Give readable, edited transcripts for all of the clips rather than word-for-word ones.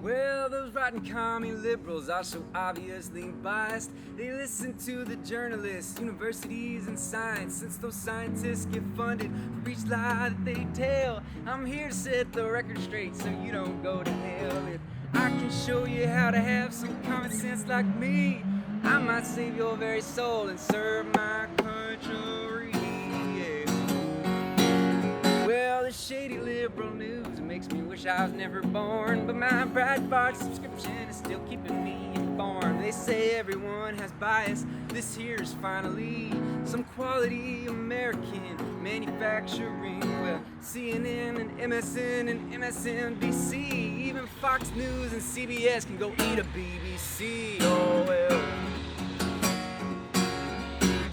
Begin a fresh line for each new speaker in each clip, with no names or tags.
Well, those rotten commie liberals are so obviously biased. They listen to the journalists, universities, and science. Since those scientists get funded for each lie that they tell, I'm here to set the record straight so you don't go to hell. If I can show you how to have some common sense like me, I might save your very soul and serve my country. Yeah. Well, the shady liberal news makes me wish I was never born, but my Breitbart subscription is still keeping me informed. They say everyone has bias. This here's finally some quality American manufacturing. Well, CNN and MSN and MSNBC, even Fox News and CBS can go eat a BBC. Oh well.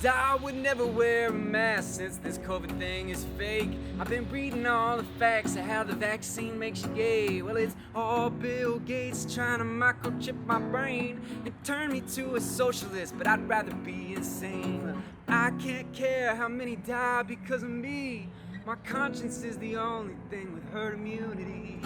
I would never wear a mask since this COVID thing is fake. I've been reading all the facts of how the vaccine makes you gay. Well, it's all Bill Gates trying to microchip my brain and turn me to a socialist, but I'd rather be insane. I can't care how many die because of me. My conscience is the only thing with herd immunity.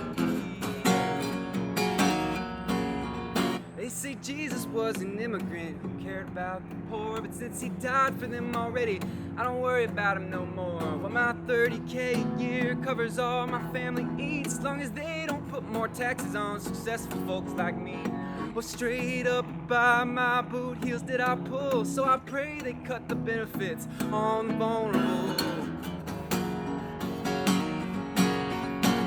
They say Jesus was an immigrant who cared about the poor, but since he died for them already, I don't worry about him no more. Well, my $30K a year covers all my family eats, as long as they don't put more taxes on successful folks like me. Well, straight up by my boot heels did I pull, so I pray they cut the benefits on the vulnerable.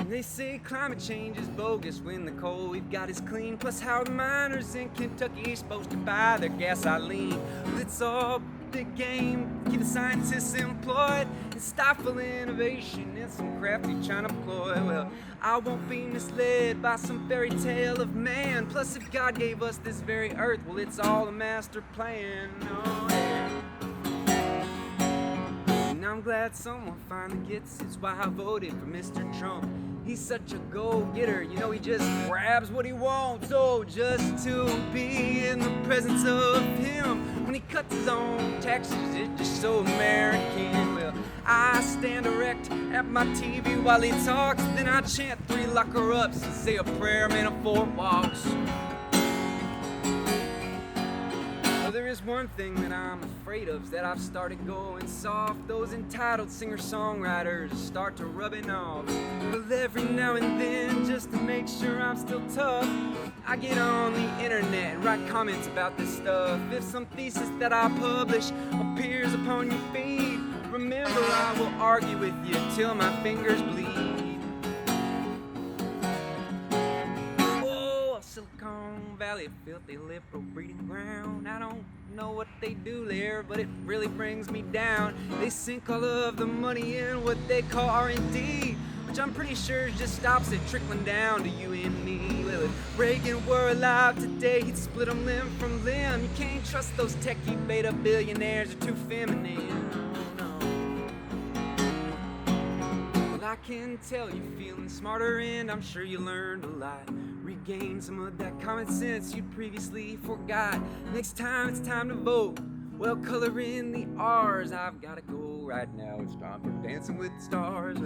They say climate change is bogus when the coal we've got is clean. Plus how the miners in Kentucky are supposed to buy their gasoline. Well, it's all big game, keep the scientists employed and stifle innovation in some crafty China ploy. Well, I won't be misled by some fairy tale of man. Plus if God gave us this very earth, well, it's all a master plan. Oh, yeah. And I'm glad someone finally gets it. It's why I voted for Mr. Trump. He's such a go-getter, you know, he just grabs what he wants. Oh, just to be in the presence of him when he cuts his own taxes, it's just so American. Well, I stand erect at my TV while he talks, then I chant 3 locker-ups and say a prayer, man, of 4 walks. Well, there is one thing that I'm afraid of, is that I've started going soft. Those entitled singer-songwriters start to rubbing off. But every now and then, just to make sure I'm still tough, I get on the internet and write comments about this stuff. If some thesis that I publish appears upon your feed, remember I will argue with you till my fingers bleed. Silicon Valley, a filthy liberal breeding ground. I don't know what they do there, but it really brings me down. They sink all of the money in what they call R&D, which I'm pretty sure just stops it trickling down to you and me. Well, if Reagan were alive today, he'd split them limb from limb. You can't trust those techie beta billionaires, they're too feminine. Oh, no. Well, I can tell you're feeling smarter, and I'm sure you learned a lot. Regain some of that common sense you previously forgot. Next time it's time to vote, well, color in the R's. I've gotta go right now, it's time for Dancing with the Stars.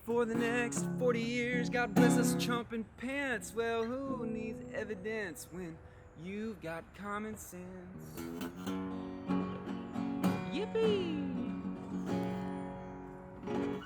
For the next 40 years, God bless us Trump and Pence. Well, who needs evidence when you've got common sense? Yippee!